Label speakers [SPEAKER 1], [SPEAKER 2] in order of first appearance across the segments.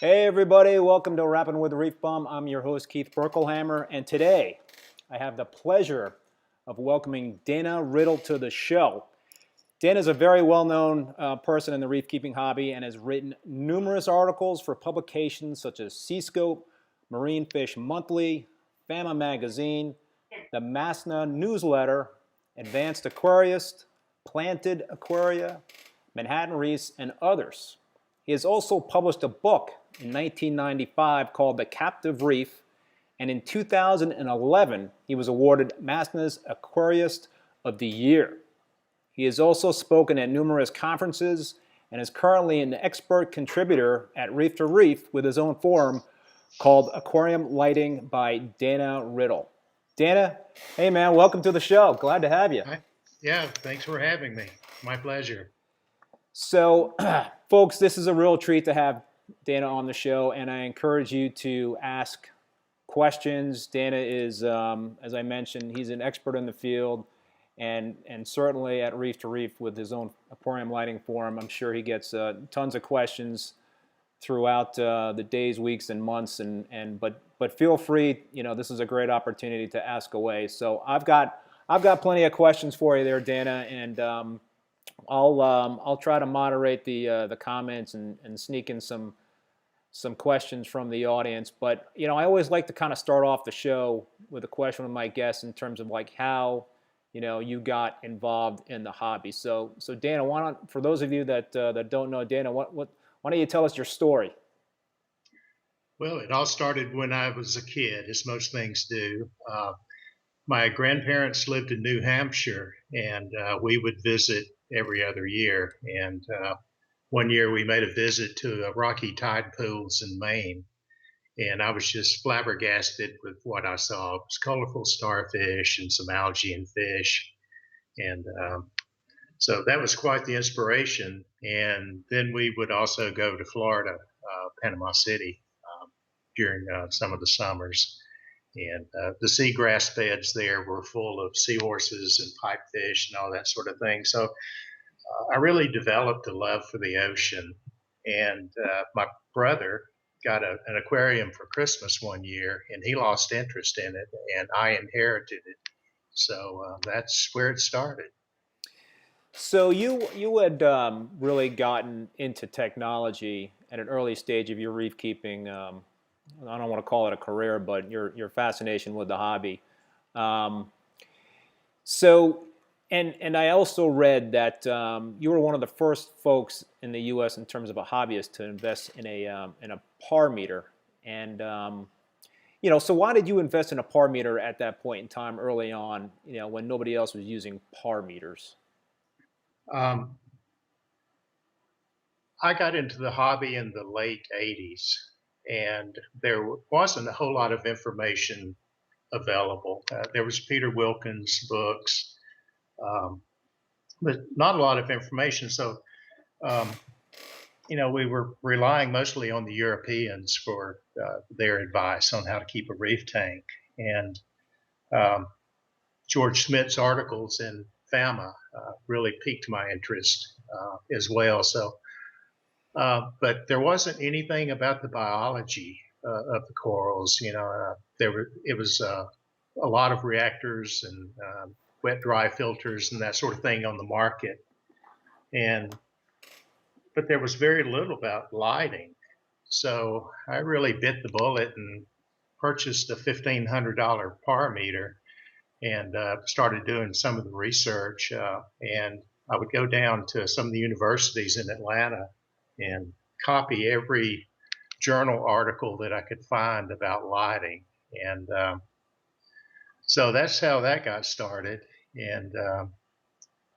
[SPEAKER 1] Hey everybody, welcome to Rappin With ReefBum. I'm your host Keith Berkelhamer, and today I have the pleasure of welcoming Dana Riddle to the show. Dana is a very well-known person in the reef keeping hobby and has written numerous articles for publications such as Seascope, Marine Fish Monthly, FAMA Magazine, the Masna Newsletter, Advanced Aquarist, Planted Aquaria, Manhattan Reefs, and others. He has also published a book in 1995 called The Captive Reef, and in 2011 he was awarded Masna's Aquarist of the Year. He has also spoken at numerous conferences and is currently an expert contributor at Reef to Reef with his own forum called Aquarium Lighting by Dana Riddle. Dana, hey man, welcome to the show. Glad to have you.
[SPEAKER 2] Hi. Yeah, thanks for having me. My pleasure.
[SPEAKER 1] So, folks, this is a real treat to have Dana on the show, and I encourage you to ask questions. Dana is, as I mentioned, he's an expert in the field, and certainly at Reef to Reef with his own aquarium lighting forum, I'm sure he gets tons of questions throughout the days, weeks, and months. But feel free, this is a great opportunity to ask away. So I've got plenty of questions for you there, Dana, and I'll try to moderate the comments and sneak in some questions from the audience. But I always like to kind of start off the show with a question with my guests in terms of like how you got involved in the hobby. So Dana, why don't, for those of you that don't know Dana, why don't you tell us your story?
[SPEAKER 2] Well, it all started when I was a kid, as most things do. My grandparents lived in New Hampshire, and we would visit every other year. And one year we made a visit to the Rocky Tide pools in Maine, and I was just flabbergasted with what I saw. It was colorful starfish and some algae and fish. And so that was quite the inspiration. And then we would also go to Florida, Panama City, during some of the summers. And the seagrass beds there were full of seahorses and pipefish and all that sort of thing. So I really developed a love for the ocean. And my brother got an aquarium for Christmas one year, and he lost interest in it, and I inherited it. So that's where it started.
[SPEAKER 1] So you had really gotten into technology at an early stage of your reef keeping. I don't want to call it a career, but your fascination with the hobby. And I also read that you were one of the first folks in the U.S. in terms of a hobbyist to invest in a par meter. And so why did you invest in a par meter at that point in time, early on, when nobody else was using par meters?
[SPEAKER 2] I got into the hobby in the late 80s, and there wasn't a whole lot of information available. There was Peter Wilkins' books, but not a lot of information. So, we were relying mostly on the Europeans for their advice on how to keep a reef tank. And George Smith's articles in FAMA really piqued my interest as well. So, but there wasn't anything about the biology of the corals. It was a lot of reactors and wet dry filters and that sort of thing on the market, but there was very little about lighting. So I really bit the bullet and purchased a $1,500 par meter and started doing some of the research. And I would go down to some of the universities in Atlanta and copy every journal article that I could find about lighting. And so that's how that got started. And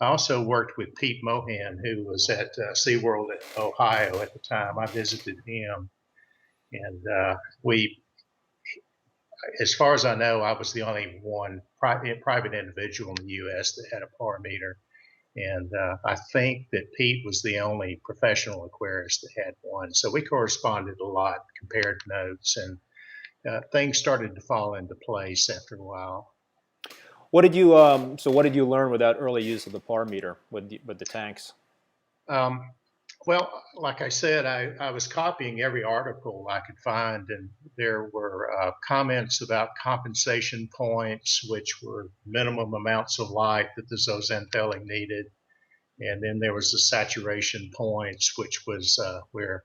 [SPEAKER 2] I also worked with Pete Mohan, who was at SeaWorld in Ohio at the time. I visited him. And as far as I know, I was the only one private individual in the U.S. that had a par meter. And I think that Pete was the only professional aquarist that had one. So we corresponded a lot, compared notes, and things started to fall into place after a while.
[SPEAKER 1] What did you what did you learn with that early use of the par meter with the tanks?
[SPEAKER 2] Well, like I said, I was copying every article I could find, and there were comments about compensation points, which were minimum amounts of light that the zooxanthellae needed. And then there was the saturation points, which was where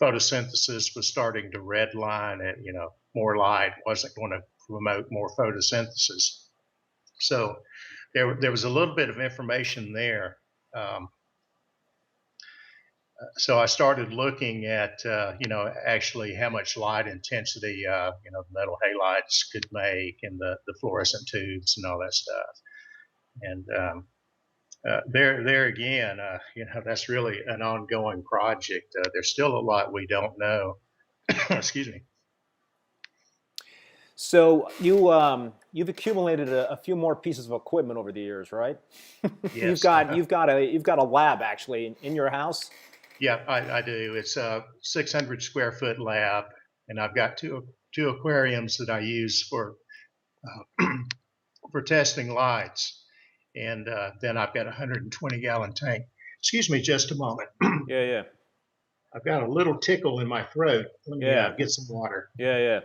[SPEAKER 2] photosynthesis was starting to redline, and more light wasn't going to promote more photosynthesis. So there was a little bit of information there. So I started looking at actually how much light intensity the metal halides could make, and the fluorescent tubes and all that stuff. And there again, that's really an ongoing project. There's still a lot we don't know. Excuse me.
[SPEAKER 1] So you've accumulated a few more pieces of equipment over the years, right?
[SPEAKER 2] Yes.
[SPEAKER 1] You've got a lab actually in your house.
[SPEAKER 2] Yeah, I do. It's a 600 square foot lab, and I've got two aquariums that I use for for testing lights, and then I've got a 120 gallon tank. Excuse me, just a moment.
[SPEAKER 1] Yeah.
[SPEAKER 2] I've got a little tickle in my throat. Let me get some water.
[SPEAKER 1] Yeah.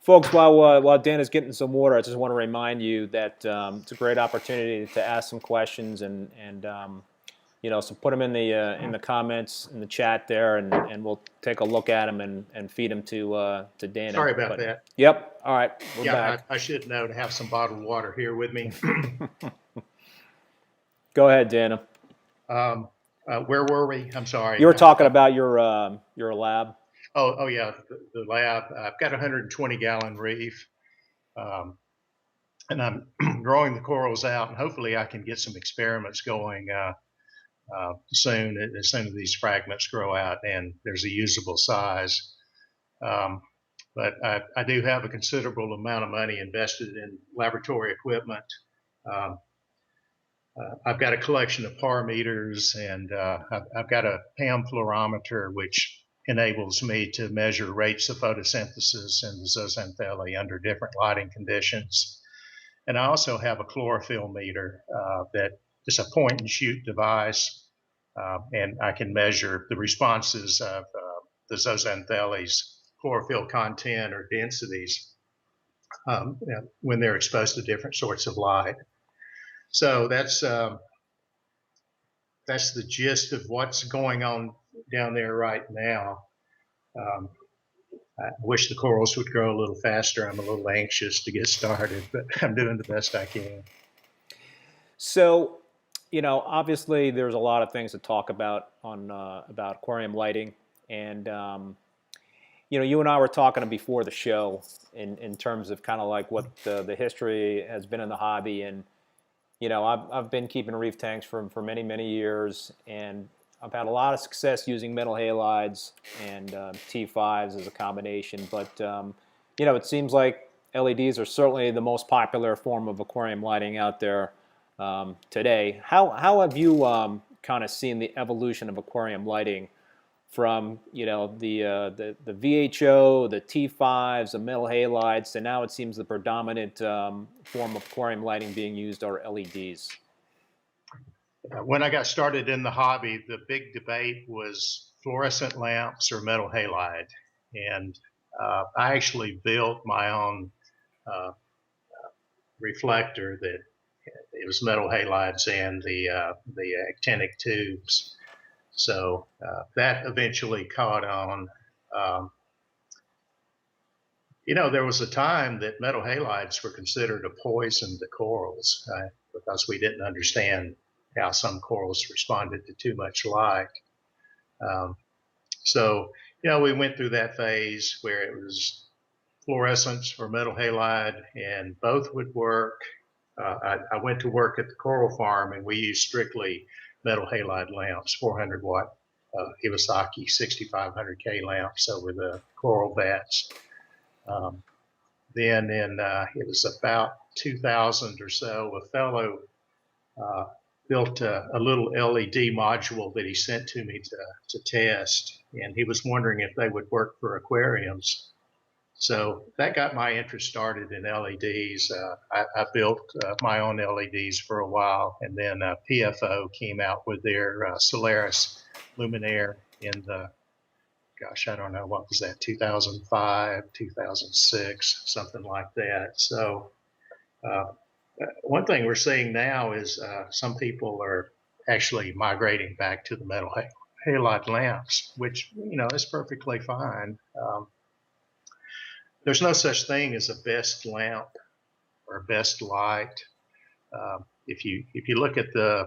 [SPEAKER 1] Folks, while Dana's getting some water, I just want to remind you that it's a great opportunity to ask some questions, and so put them in the comments in the chat there, and we'll take a look at them and feed them to Dana.
[SPEAKER 2] Sorry about that.
[SPEAKER 1] Yep. All right. We're back.
[SPEAKER 2] I should know to have some bottled water here with me.
[SPEAKER 1] Go ahead, Dana.
[SPEAKER 2] Where were we? I'm sorry.
[SPEAKER 1] You were talking about your lab.
[SPEAKER 2] Oh yeah, the lab. I've got a 120 gallon reef, and I'm growing the corals out, and hopefully I can get some experiments going soon. As soon as these fragments grow out and there's a usable size. But I do have a considerable amount of money invested in laboratory equipment. I've got a collection of par meters, and I've got a PAM fluorometer, which enables me to measure rates of photosynthesis in the zooxanthellae under different lighting conditions. And I also have a chlorophyll meter that is a point and shoot device, and I can measure the responses of the zooxanthellae's chlorophyll content or densities when they're exposed to different sorts of light. So that's the gist of what's going on down there right now. I wish the corals would grow a little faster. I'm a little anxious to get started, but I'm doing the best I can.
[SPEAKER 1] So, obviously there's a lot of things to talk about about aquarium lighting, and you and I were talking before the show in terms of kind of like what the history has been in the hobby, and I've been keeping reef tanks for many years, and I've had a lot of success using metal halides and T5s as a combination, but it seems like LEDs are certainly the most popular form of aquarium lighting out there today. How have you kind of seen the evolution of aquarium lighting from the VHO, the T5s, the metal halides, and now it seems the predominant form of aquarium lighting being used are LEDs?
[SPEAKER 2] When I got started in the hobby, the big debate was fluorescent lamps or metal halide, and I actually built my own reflector that it was metal halides and the actinic tubes. So that eventually caught on. There was a time that metal halides were considered a poison to corals because we didn't understand how some corals responded to too much light. So we went through that phase where it was fluorescence or metal halide, and both would work. I went to work at the coral farm, and we used strictly metal halide lamps, 400 watt Iwasaki 6500K lamps over the coral vats. Then it was about 2000 or so, a fellow built a little LED module that he sent to me to test, and he was wondering if they would work for aquariums. So that got my interest started in LEDs. I built my own LEDs for a while, and then PFO came out with their Solaris luminaire in the, gosh, I don't know, what was that, 2005, 2006, something like that. So one thing we're seeing now is some people are actually migrating back to the metal halide lamps, which, you know, is perfectly fine. There's no such thing as a best lamp or best light. If you look at the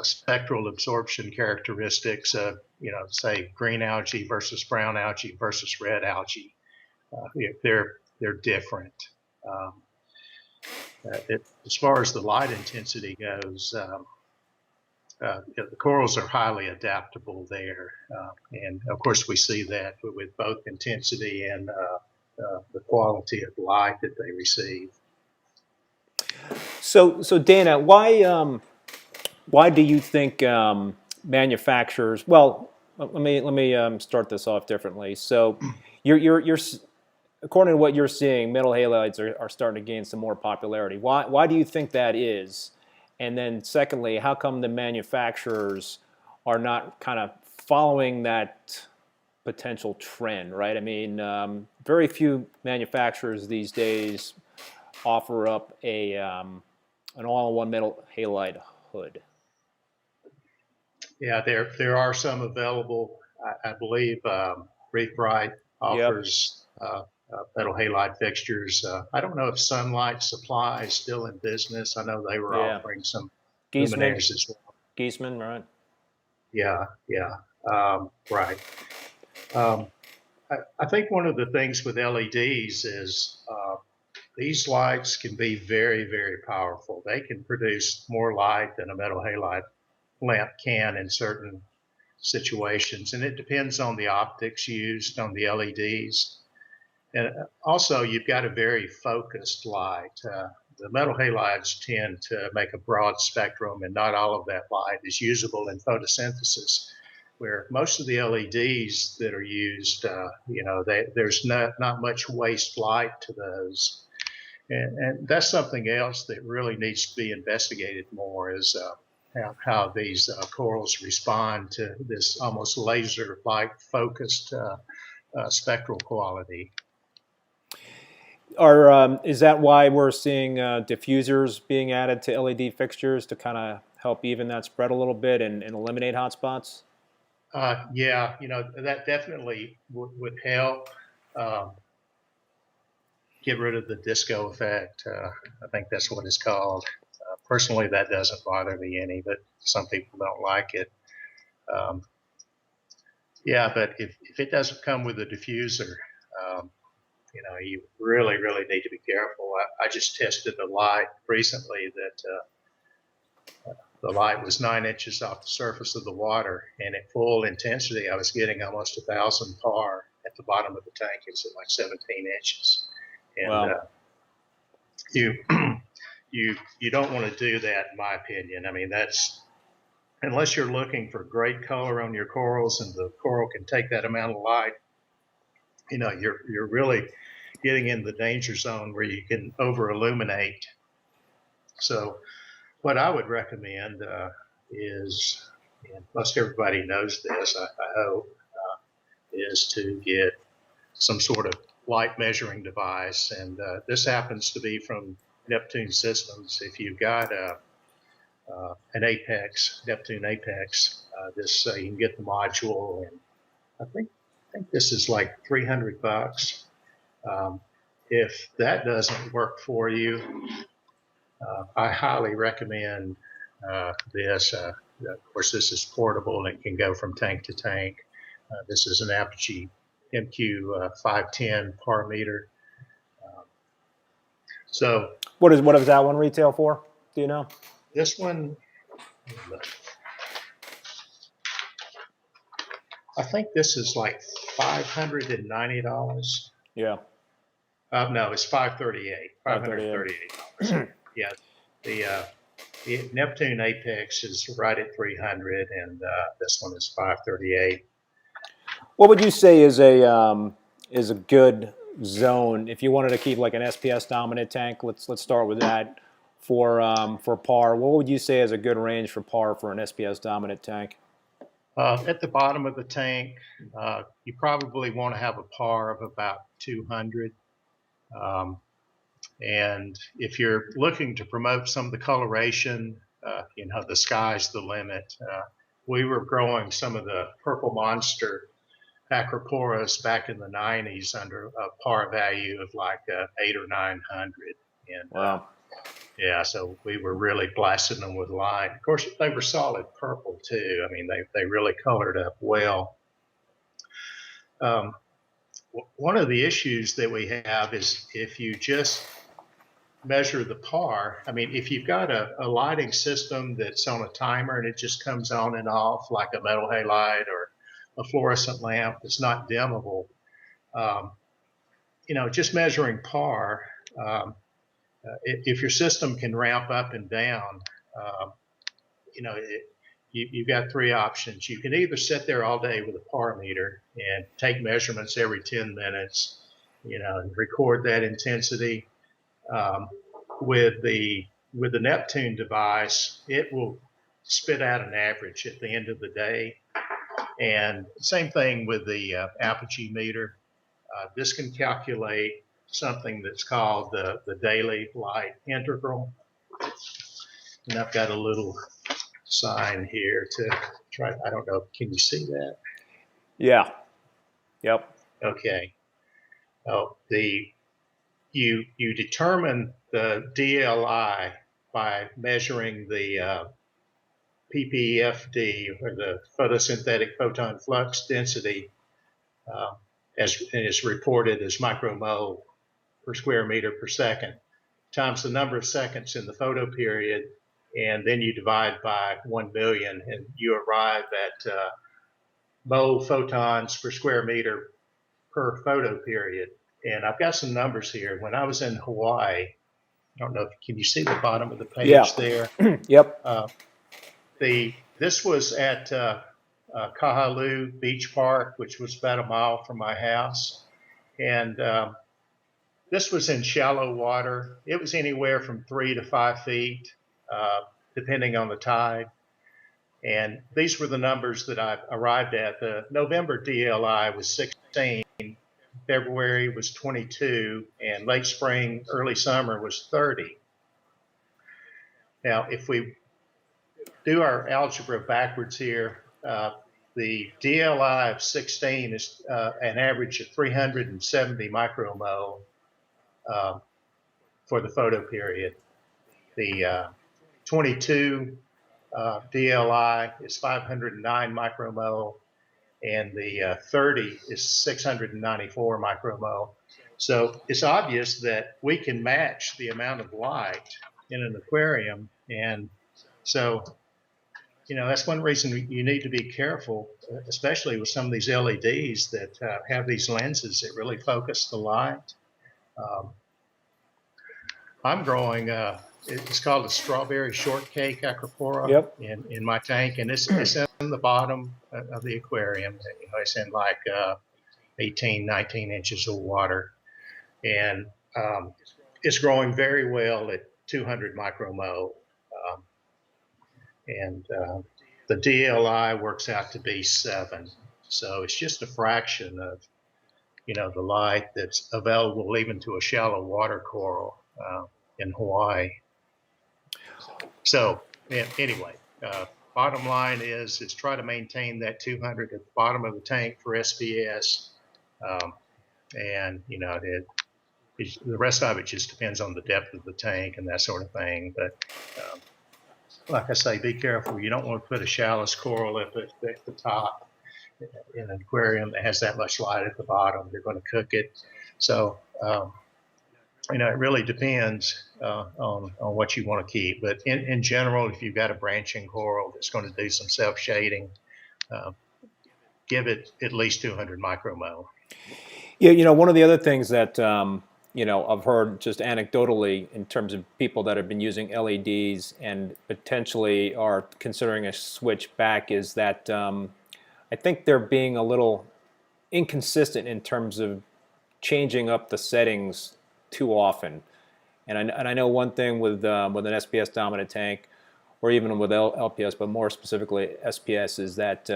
[SPEAKER 2] spectral absorption characteristics of, you know, say green algae versus brown algae versus red algae, they're different. As far as the light intensity goes, the corals are highly adaptable there, and of course we see that with both intensity and the quality of light that they receive.
[SPEAKER 1] So Dana, why do you think manufacturers? Well, let me start this off differently. So, you're according to what you're seeing, metal halides are starting to gain some more popularity. Why do you think that is? And then secondly, how come the manufacturers are not kind of following that potential trend, right? I mean, very few manufacturers these days offer up an all-in-one metal halide hood.
[SPEAKER 2] Yeah, there are some available. I believe Reef offers metal halide fixtures. I don't know if Sunlight Supply is still in business. I know they were offering some luminaires as well.
[SPEAKER 1] Geisman, right?
[SPEAKER 2] Yeah, right. I think one of the things with LEDs is these lights can be very, very powerful. They can produce more light than a metal halide lamp can in certain situations, and it depends on the optics used on the LEDs. And also, you've got a very focused light. The metal halides tend to make a broad spectrum, and not all of that light is usable in photosynthesis, where most of the LEDs that are used, you know, there's not much waste light to those. And that's something else that really needs to be investigated more, is how these corals respond to this almost laser-like focused spectral quality.
[SPEAKER 1] Is that why we're seeing diffusers being added to LED fixtures to kind of help even that spread a little bit and eliminate hotspots?
[SPEAKER 2] Yeah, you know, that definitely would help get rid of the disco effect. I think that's what it's called. Personally, that doesn't bother me any, but some people don't like it. Yeah, but if it doesn't come with a diffuser, you know, you really, really need to be careful. I just tested a light recently that the light was 9 inches off the surface of the water, and at full intensity, I was getting almost 1,000 par. At the bottom of the tank, it's at like 17 inches. And
[SPEAKER 1] wow.
[SPEAKER 2] You don't want to do that, in my opinion. I mean, that's, unless you're looking for great color on your corals and the coral can take that amount of light, you know, you're really getting in the danger zone where you can over illuminate. So what I would recommend is, and most everybody knows this, I hope, is to get some sort of light measuring device. And this happens to be from Neptune Systems. If you've got an Apex, Neptune Apex, this you can get the module, and I think this is like $300. If that doesn't work for you, I highly recommend this. Of course, this is portable and it can go from tank to tank. This is an Apogee MQ 510 par meter. So,
[SPEAKER 1] what does that one retail for? Do you know?
[SPEAKER 2] This one, I think this is like $590.
[SPEAKER 1] Yeah.
[SPEAKER 2] No, it's $538. $538. Yeah. The Neptune Apex is right at $300, and this one is $538.
[SPEAKER 1] What would you say is a good zone, if you wanted to keep like an SPS dominant tank, let's start with that. For par, what would you say is a good range for par for an SPS dominant tank?
[SPEAKER 2] At the bottom of the tank, you probably want to have a par of about 200. And if you're looking to promote some of the coloration, the sky's the limit. We were growing some of the purple monster acroporas back in the 90s under a par value of like 800 or 900. And
[SPEAKER 1] wow.
[SPEAKER 2] Yeah, so we were really blasting them with light. Of course, they were solid purple too. I mean, they really colored up well. One of the issues that we have is if you just measure the par, I mean, if you've got a lighting system that's on a timer and it just comes on and off like a metal halide or a fluorescent lamp that's not dimmable, just measuring par, if your system can ramp up and down, you've got three options. You can either sit there all day with a par meter and take measurements every 10 minutes, and record that intensity. With the Neptune device, it will spit out an average at the end of the day. And same thing with the apogee meter. This can calculate something that's called the daily light integral. And I've got a little sign here to try. I don't know. Can you see that?
[SPEAKER 1] Yeah. Yep.
[SPEAKER 2] Okay. Oh, you determine the DLI by measuring the PPFD, or the photosynthetic photon flux density, as is reported as micromole per square meter per second, times the number of seconds in the photo period, and then you divide by 1 million, and you arrive at mole photons per square meter per photo period. And I've got some numbers here. When I was in Hawaii, I don't know, can you see the bottom of the page there?
[SPEAKER 1] Yep.
[SPEAKER 2] This was at Kahalu Beach Park, which was about a mile from my house. And this was in shallow water. It was anywhere from 3 to 5 feet, depending on the tide. And these were the numbers that I arrived at. The November DLI was 16, February was 22, and late spring, early summer was 30. Now, if we do our algebra backwards here, the DLI of 16 is an average of 370 micromole for the photo period. The 22 DLI is 509 micromole, and the 30 is 694 micromole. So it's obvious that we can match the amount of light in an aquarium. And so, that's one reason you need to be careful, especially with some of these LEDs that have these lenses that really focus the light. I'm growing, it's called a strawberry shortcake acropora in my tank, and it's in the bottom of the aquarium. It's in like 18, 19 inches of water, and it's growing very well at 200 micromole. And the DLI works out to be 7. So it's just a fraction of, the light that's available even to a shallow water coral in Hawaii. So anyway, bottom line is try to maintain that 200 at the bottom of the tank for SPS. And, the rest of it just depends on the depth of the tank and that sort of thing. But like I say, be careful. You don't want to put a shallowest coral at the top in an aquarium that has that much light at the bottom. They're going to cook it. So, it really depends on what you want to keep. But in general, if you've got a branching coral that's going to do some self-shading, give it at least 200 micromole.
[SPEAKER 1] Yeah, one of the other things that I've heard just anecdotally in terms of people that have been using LEDs and potentially are considering a switch back is that I think they're being a little inconsistent in terms of changing up the settings too often. And I know one thing with an SPS dominant tank, or even with LPS, but more specifically SPS, is that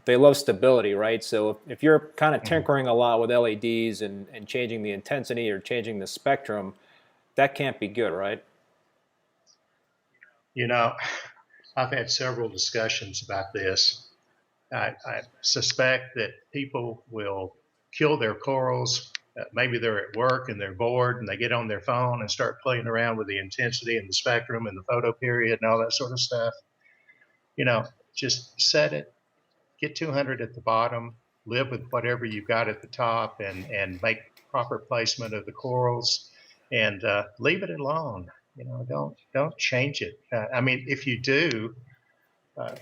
[SPEAKER 1] they love stability, right? So if you're kind of tinkering a lot with LEDs and changing the intensity or changing the spectrum, that can't be good, right?
[SPEAKER 2] You know, I've had several discussions about this. I suspect that people will kill their corals. Maybe they're at work and they're bored and they get on their phone and start playing around with the intensity and the spectrum and the photo period and all that sort of stuff. You know, just set it, get 200 at the bottom, live with whatever you've got at the top, and make proper placement of the corals, and leave it alone. You know, don't change it. I mean, if you do,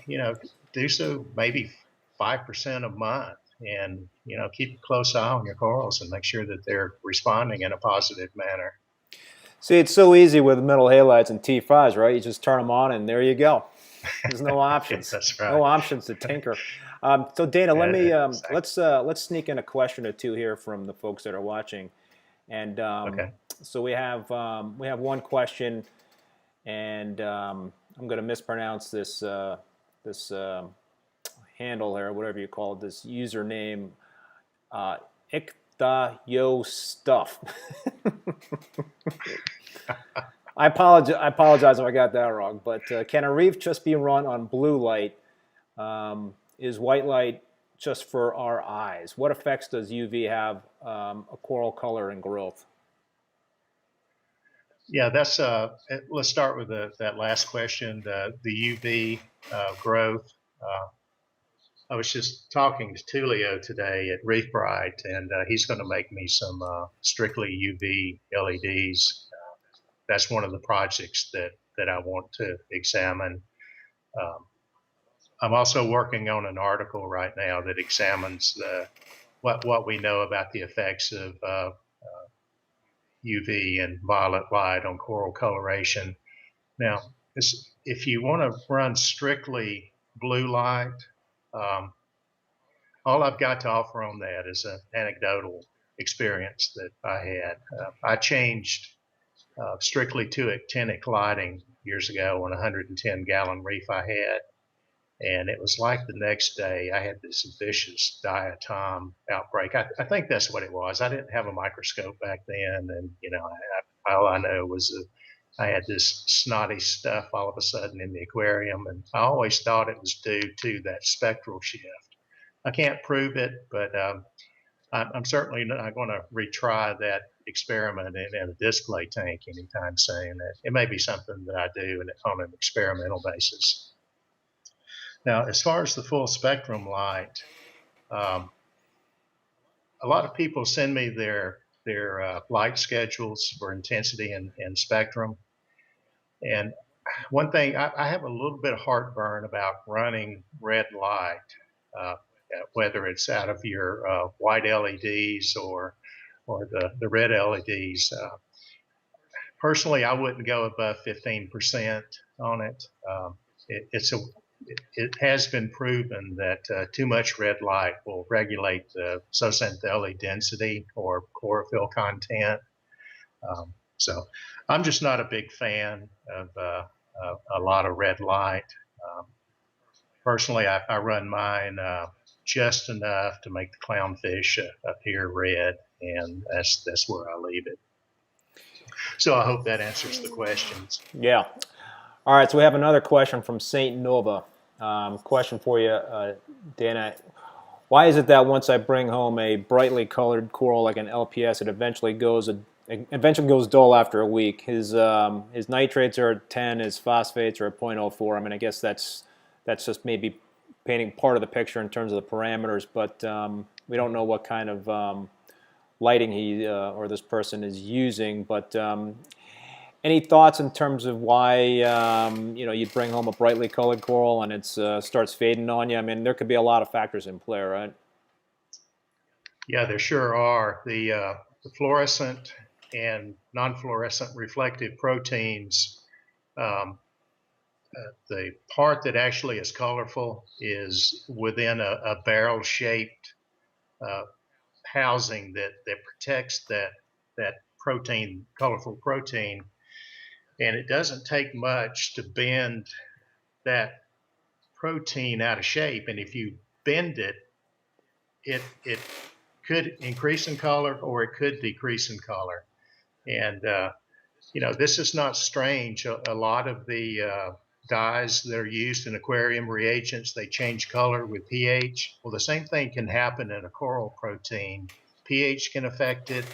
[SPEAKER 2] you know, do so maybe 5% a month, and you know, keep a close eye on your corals and make sure that they're responding in a positive manner.
[SPEAKER 1] See, it's so easy with metal halides and T5s, right? You just turn them on and there you go. There's no options.
[SPEAKER 2] That's right.
[SPEAKER 1] No options to tinker. So Dana, let me
[SPEAKER 2] Exactly.
[SPEAKER 1] let's sneak in a question or two here from the folks that are watching. And
[SPEAKER 2] Okay.
[SPEAKER 1] so we have one question, and I'm going to mispronounce this handle here, whatever you call it, this username, Yo Stuff. I apologize if I got that wrong. But can a reef just be run on blue light? Is white light just for our eyes? What effects does UV have a coral color and growth?
[SPEAKER 2] Yeah, that's let's start with that last question, the UV growth. I was just talking to Tulio today at Reef Bright, and he's going to make me some strictly UV LEDs. That's one of the projects that I want to examine. Um, I'm also working on an article right now that examines what we know about the effects of UV and violet light on coral coloration. Now, if you want to run strictly blue light, um, all I've got to offer on that is an anecdotal experience that I had. I changed strictly to actinic lighting years ago on a 110-gallon reef I had, and it was like the next day I had this vicious diatom outbreak. I think that's what it was. I didn't have a microscope back then, and you know, all I know was I had this snotty stuff all of a sudden in the aquarium, and I always thought it was due to that spectral shift. I can't prove it, but I'm certainly not going to retry that experiment in a display tank anytime soon. It may be something that I do on an experimental basis. Now, as far as the full spectrum light, um, a lot of people send me their light schedules for intensity and spectrum. And one thing, I have a little bit of heartburn about running red light, uh, whether it's out of your white LEDs or the red LEDs. Personally, I wouldn't go above 15% on it. It has been proven that too much red light will regulate the zooxanthellae density or chlorophyll content. So I'm just not a big fan of a lot of red light. Um, Personally, I run mine just enough to make the clownfish appear red, and that's where I leave it. So I hope that answers the questions.
[SPEAKER 1] Yeah. All right, so we have another question from Saint Nova. Question for you, Dana. Why is it that once I bring home a brightly colored coral like an LPS, it eventually goes dull after a week? His nitrates are at 10, his phosphates are at 0.04. I mean, I guess that's just maybe painting part of the picture in terms of the parameters, but we don't know what kind of lighting he or this person is using. But any thoughts in terms of why you bring home a brightly colored coral and it starts fading on you? I mean, there could be a lot of factors in play, right?
[SPEAKER 2] Yeah, there sure are. The fluorescent and non-fluorescent reflective proteins. The part that actually is colorful is within a barrel-shaped housing that protects that protein, colorful protein, and it doesn't take much to bend that protein out of shape. And if you bend it, it could increase in color or it could decrease in color. And this is not strange. A lot of the dyes that are used in aquarium reagents, they change color with pH. Well, the same thing can happen in a coral protein. pH can affect it.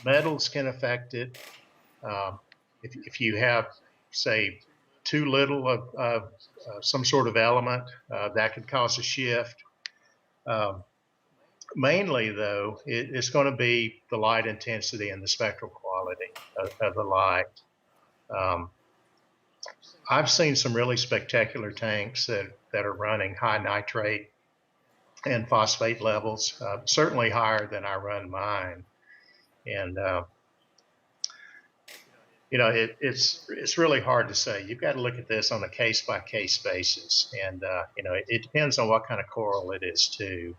[SPEAKER 2] Metals can affect it. If you have, say, too little of some sort of element, that could cause a shift. Mainly, though, it's going to be the light intensity and the spectral quality of the light. I've seen some really spectacular tanks that are running high nitrate and phosphate levels, certainly higher than I run mine. And it's really hard to say. You've got to look at this on a case-by-case basis, and it depends on what kind of coral it is too.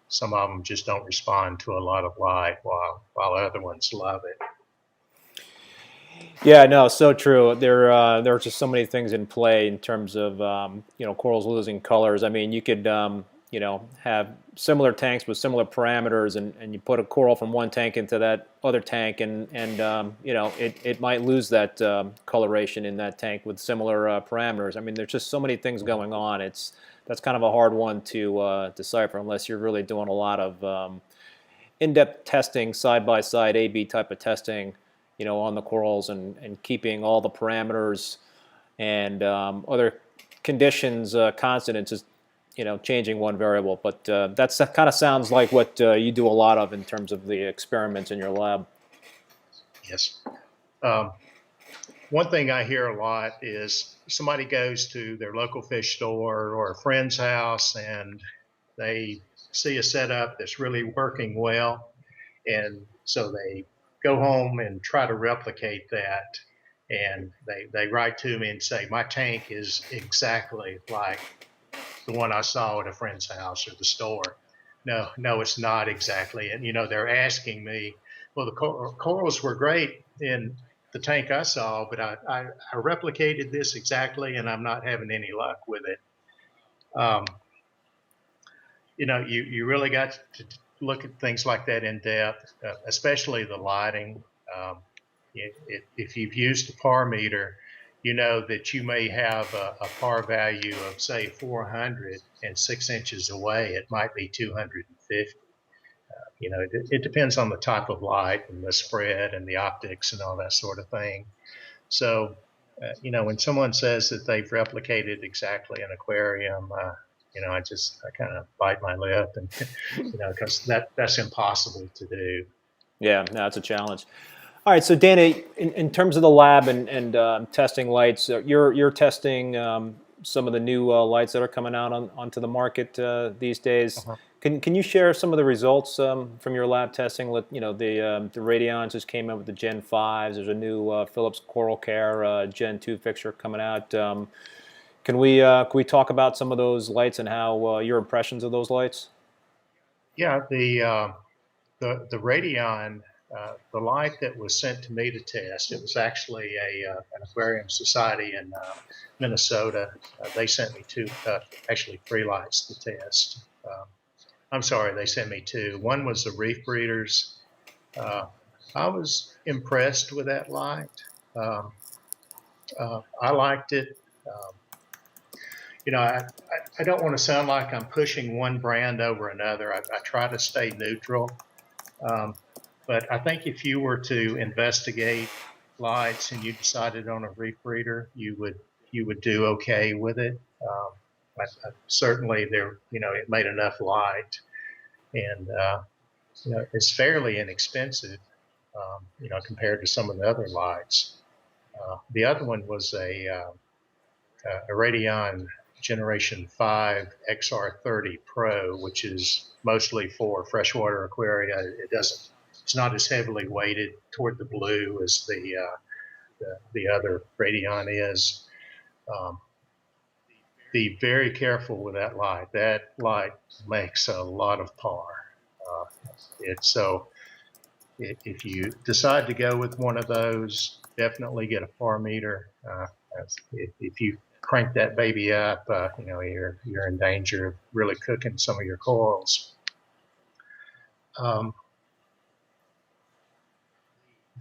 [SPEAKER 2] Some of them just don't respond to a lot of light, while other ones love it.
[SPEAKER 1] Yeah, no, so true. There are just so many things in play in terms of corals losing colors. I mean, you could have similar tanks with similar parameters, and you put a coral from one tank into that other tank, and it might lose that coloration in that tank with similar parameters. I mean, there's just so many things going on. That's kind of a hard one to decipher unless you're really doing a lot of in-depth testing, side-by-side A/B type of testing, on the corals and keeping all the parameters and other conditions constant. It's just changing one variable, but that kind of sounds like what you do a lot of in terms of the experiments in your lab.
[SPEAKER 2] Yes. One thing I hear a lot is somebody goes to their local fish store or a friend's house and they see a setup that's really working well, and so they go home and try to replicate that, and they write to me and say, my tank is exactly like the one I saw at a friend's house or the store. No, it's not exactly. And they're asking me, well, the corals were great in the tank I saw, but I replicated this exactly, and I'm not having any luck with it. You really got to look at things like that in depth, especially the lighting. If you've used a par meter, you know that you may have a par value of, say, 400, and 6 inches away it might be 250. It depends on the type of light and the spread and the optics and all that sort of thing. So, when someone says that they've replicated exactly an aquarium, I kind of bite my lip, and because that's impossible to do.
[SPEAKER 1] Yeah, no, it's a challenge. All right, so Dana, in terms of the lab and testing lights, you're testing some of the new lights that are coming out onto the market these days.
[SPEAKER 2] Uh-huh.
[SPEAKER 1] Can you share some of the results from your lab testing? The Radions just came out with the Gen 5s. There's a new Philips Coral Care Gen 2 fixture coming out. Can we talk about some of those lights and how your impressions of those lights?
[SPEAKER 2] Yeah, the Radion, the light that was sent to me to test, it was actually an aquarium society in Minnesota. They sent me actually 3 lights to test. I'm sorry, they sent me 2. One was the Reef Breeders. I was impressed with that light. I liked it. I don't want to sound like I'm pushing one brand over another. I try to stay neutral. But I think if you were to investigate lights and you decided on a Reef Breeder, you would do okay with it. Certainly it made enough light, and it's fairly inexpensive, compared to some of the other lights. The other one was a Radion Generation 5 XR30 Pro, which is mostly for freshwater aquaria. It's not as heavily weighted toward the blue as the other Radion is. Be very careful with that light. That light makes a lot of par. If you decide to go with one of those, definitely get a par meter. If you crank that baby up, you're in danger of really cooking some of your corals.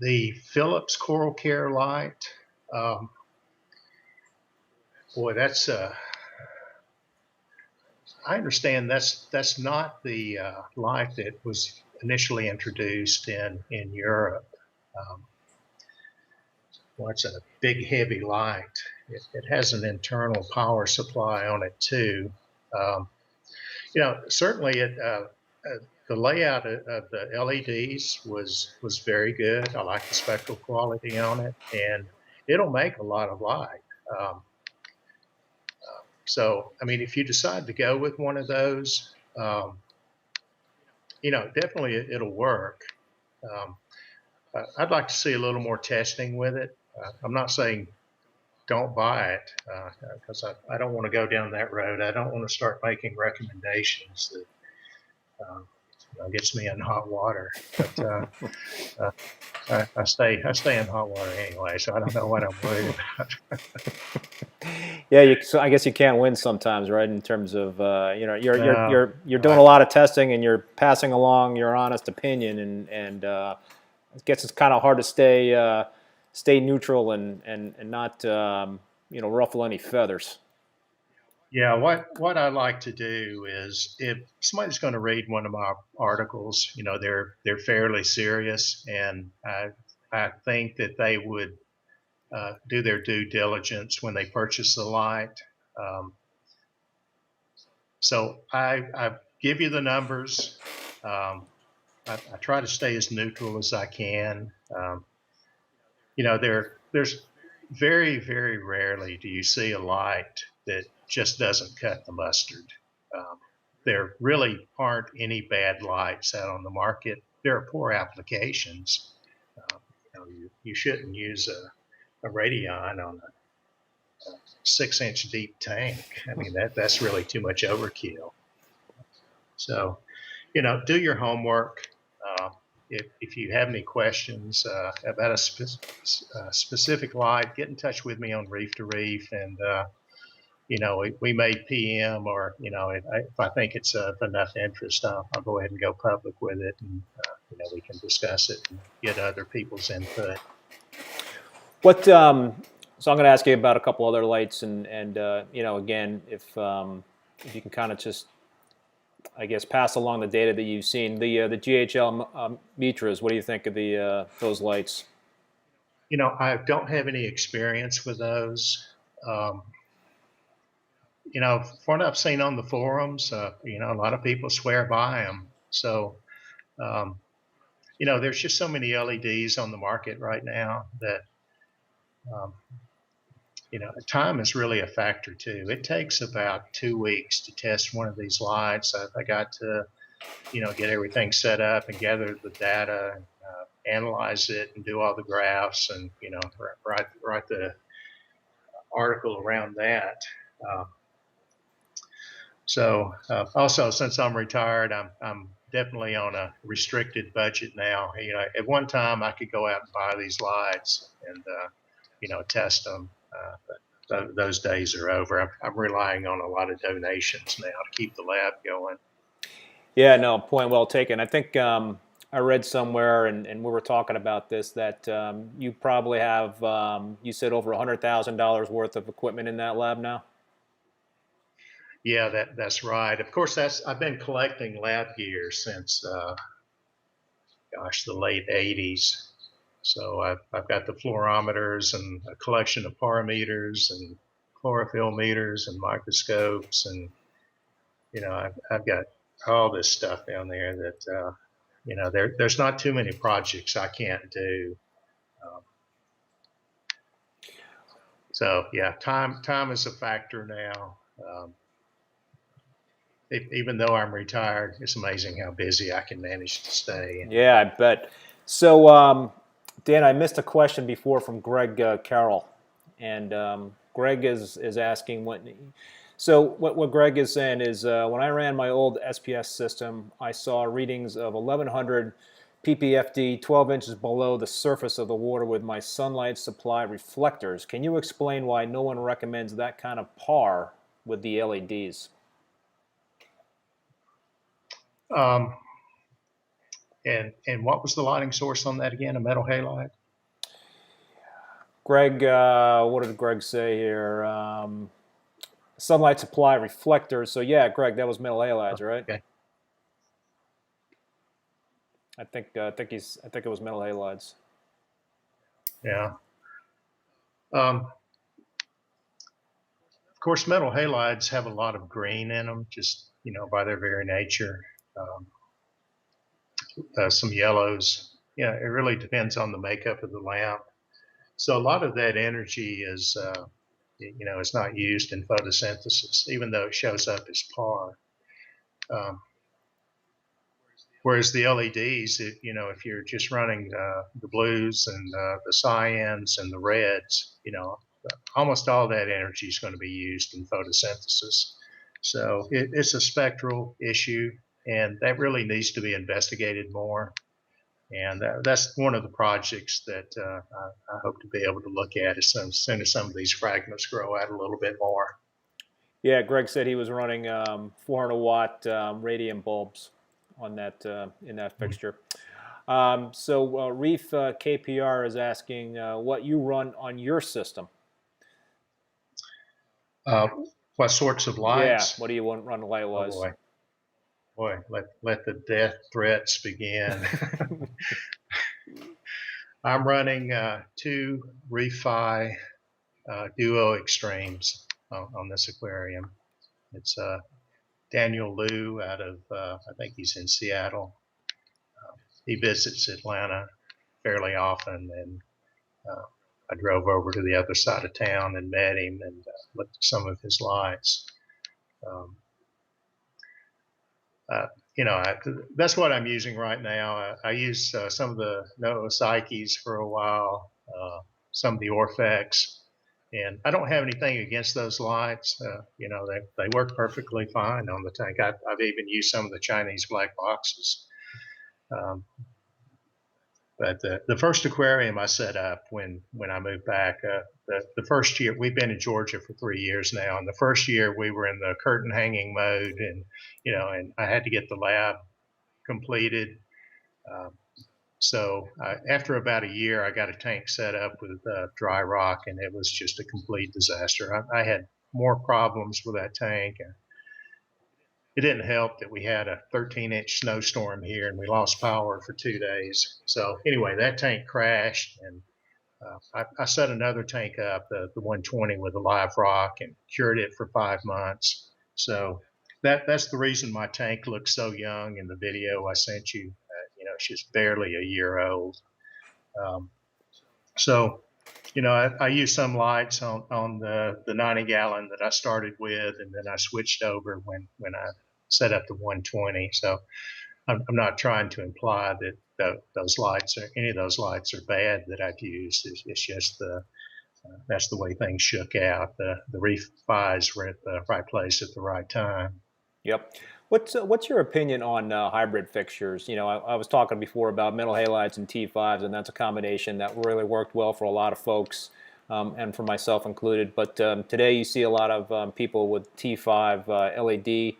[SPEAKER 2] The Philips Coral Care light, boy, that's I understand that's not the light that was initially introduced in Europe. Well, it's a big, heavy light. It has an internal power supply on it too. Certainly the layout of the LEDs was very good. I like the spectral quality on it, and it'll make a lot of light. So, I mean, if you decide to go with one of those, definitely it'll work. I'd like to see a little more testing with it. I'm not saying don't buy it because I don't want to go down that road. I don't want to start making recommendations that gets me in hot water. But I stay in hot water anyway, so I don't know what I'm worried about.
[SPEAKER 1] Yeah, so I guess you can't win sometimes, right? In terms of you're doing a lot of testing and you're passing along your honest opinion, and I guess it's kind of hard to stay neutral and not ruffle any feathers.
[SPEAKER 2] Yeah, what I like to do is if somebody's going to read one of my articles, they're fairly serious, and I think that they would do their due diligence when they purchase the light. So I give you the numbers. I try to stay as neutral as I can. There's very, very rarely do you see a light that just doesn't cut the mustard. There really aren't any bad lights out on the market. There are poor applications. You shouldn't use a Radion on a 6-inch deep tank. I mean, that's really too much overkill. So, do your homework. If you have any questions about a specific light, get in touch with me on Reef to Reef, and we may PM, or if I think it's of enough interest, I'll go ahead and go public with it, and we can discuss it and get other people's input.
[SPEAKER 1] So I'm going to ask you about a couple other lights, and again, if you can kind of just, I guess, pass along the data that you've seen. The GHL Mitras, what do you think of those lights?
[SPEAKER 2] I don't have any experience with those. From what I've seen on the forums, a lot of people swear by them. So, there's just so many LEDs on the market right now that, time is really a factor too. It takes about 2 weeks to test one of these lights. I got to, get everything set up and gather the data, and, analyze it and do all the graphs, and write the article around that. Also, since I'm retired, I'm definitely on a restricted budget now. At one time I could go out and buy these lights and test them. But those days are over. I'm relying on a lot of donations now to keep the lab going.
[SPEAKER 1] Yeah, no, point well taken. I think I read somewhere, and we were talking about this, that you probably have, you said, over $100,000 worth of equipment in that lab now?
[SPEAKER 2] Yeah, that's right. Of course, I've been collecting lab gear since, the late 80s. So I've got the fluorometers and a collection of parameters and chlorophyll meters and microscopes, and I've got all this stuff down there that there's not too many projects I can't do. So yeah, time is a factor now. Even though I'm retired, it's amazing how busy I can manage to stay.
[SPEAKER 1] Yeah, I bet. So, Dan, I missed a question before from Greg Carroll, and Greg is asking So what Greg is saying is when I ran my old SPS system, I saw readings of 1100 ppfd 12 inches below the surface of the water with my sunlight supply reflectors. Can you explain why no one recommends that kind of PAR with the LEDs?
[SPEAKER 2] And what was the lighting source on that again? A metal halide?
[SPEAKER 1] Greg, what did Greg say here? Sunlight supply reflectors. So yeah, Greg, that was metal halides, right?
[SPEAKER 2] Okay.
[SPEAKER 1] I think it was metal halides.
[SPEAKER 2] Yeah. Of course, metal halides have a lot of green in them, just by their very nature. Some yellows. Yeah, it really depends on the makeup of the lamp. So a lot of that energy is, is not used in photosynthesis, even though it shows up as PAR. Whereas the LEDs, if you're just running the blues and the cyans and the reds, almost all that energy is going to be used in photosynthesis. So it's a spectral issue, and that really needs to be investigated more. And that's one of the projects that I hope to be able to look at as soon as some of these fragments grow out a little bit more.
[SPEAKER 1] Yeah, Greg said he was running 400 watt radium bulbs on that in that fixture. So Reef KPR is asking what you run on your system.
[SPEAKER 2] What sorts of lights?
[SPEAKER 1] Yeah, what do you run light-wise?
[SPEAKER 2] Oh boy, let the death threats begin. I'm running 2 Refi Duo Extremes on this aquarium. It's Daniel Liu out of, I think he's in Seattle. He visits Atlanta fairly often, and I drove over to the other side of town and met him and looked at some of his lights. That's what I'm using right now. I used some of the Noah Psyches for a while, some of the Orphex, and I don't have anything against those lights. They work perfectly fine on the tank. I've even used some of the Chinese black boxes. But the first aquarium I set up when I moved back, the first year, we've been in Georgia for 3 years now, and the first year we were in the curtain hanging mode, and and I had to get the lab completed. So after about a year, I got a tank set up with dry rock, and it was just a complete disaster. I had more problems with that tank. It didn't help that we had a 13-inch snowstorm here, and we lost power for 2 days. So anyway, that tank crashed, and I set another tank up, the 120 with a live rock, and cured it for 5 months. So that's the reason my tank looks so young in the video I sent you. She's barely a year old. I used some lights on the 90-gallon that I started with, and then I switched over when I set up the 120. So I'm not trying to imply that those lights or any of those lights are bad that I've used. It's just that's the way things shook out. The Reef Fi's were at the right place at the right time.
[SPEAKER 1] Yep. What's your opinion on hybrid fixtures? I was talking before about metal halides and T5s, and that's a combination that really worked well for a lot of folks, and for myself included. But today you see a lot of people with T5 LED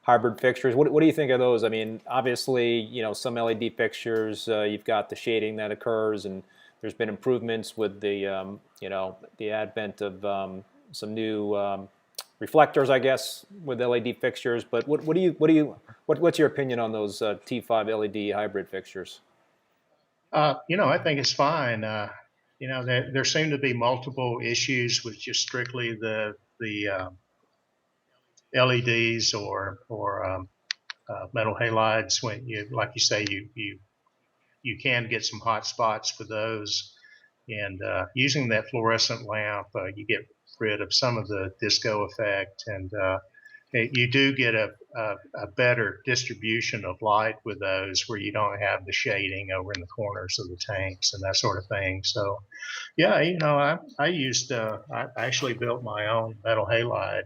[SPEAKER 1] hybrid fixtures. What do you think of those? I mean, obviously, some LED fixtures, you've got the shading that occurs, and there's been improvements with the the advent of some new reflectors, I guess, with LED fixtures. But what's your opinion on those T5 LED hybrid fixtures?
[SPEAKER 2] I think it's fine. There seem to be multiple issues with just strictly the LEDs or metal halides. When like you say, you can get some hot spots for those, and using that fluorescent lamp, you get rid of some of the disco effect, and you do get a better distribution of light with those, where you don't have the shading over in the corners of the tanks and that sort of thing. So yeah, I used I actually built my own metal halide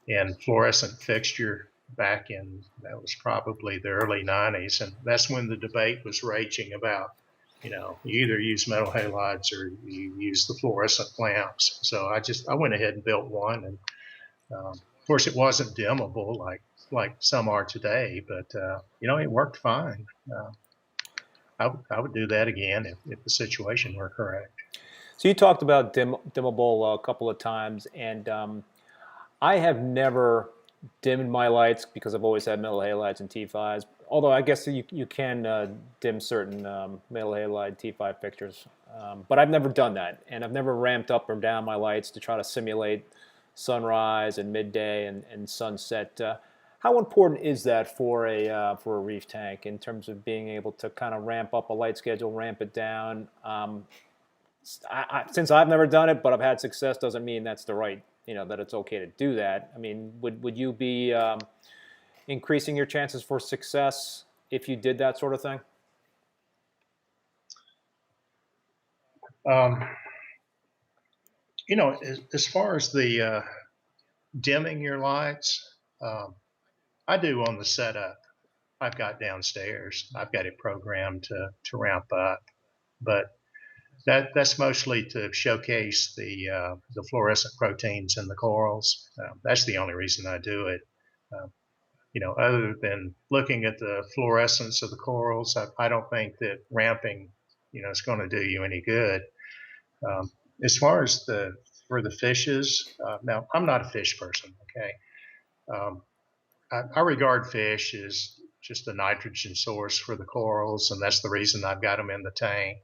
[SPEAKER 2] and fluorescent fixture back in, that was probably the early 90s. And that's when the debate was raging about, you either use metal halides or you use the fluorescent lamps. So I went ahead and built one. And of course, it wasn't dimmable like some are today, but it worked fine. I would do that again if the situation were correct.
[SPEAKER 1] So you talked about dimmable a couple of times, and I have never dimmed my lights because I've always had metal halides and T5s. Although I guess you can dim certain metal halide T5 fixtures, but I've never done that, and I've never ramped up or down my lights to try to simulate sunrise and midday and sunset. How important is that for a reef tank in terms of being able to kind of ramp up a light schedule, ramp it down? Since I've never done it, but I've had success, doesn't mean that's the right, that it's okay to do that. I mean, would you be increasing your chances for success if you did that sort of thing?
[SPEAKER 2] As far as the dimming your lights, I do on the setup. I've got downstairs. I've got it programmed to ramp up, but that's mostly to showcase the fluorescent proteins in the corals. That's the only reason I do it. Other than looking at the fluorescence of the corals, I don't think that ramping, is going to do you any good. As far as for the fishes, now I'm not a fish person. Okay, I regard fish as just a nitrogen source for the corals, and that's the reason I've got them in the tank.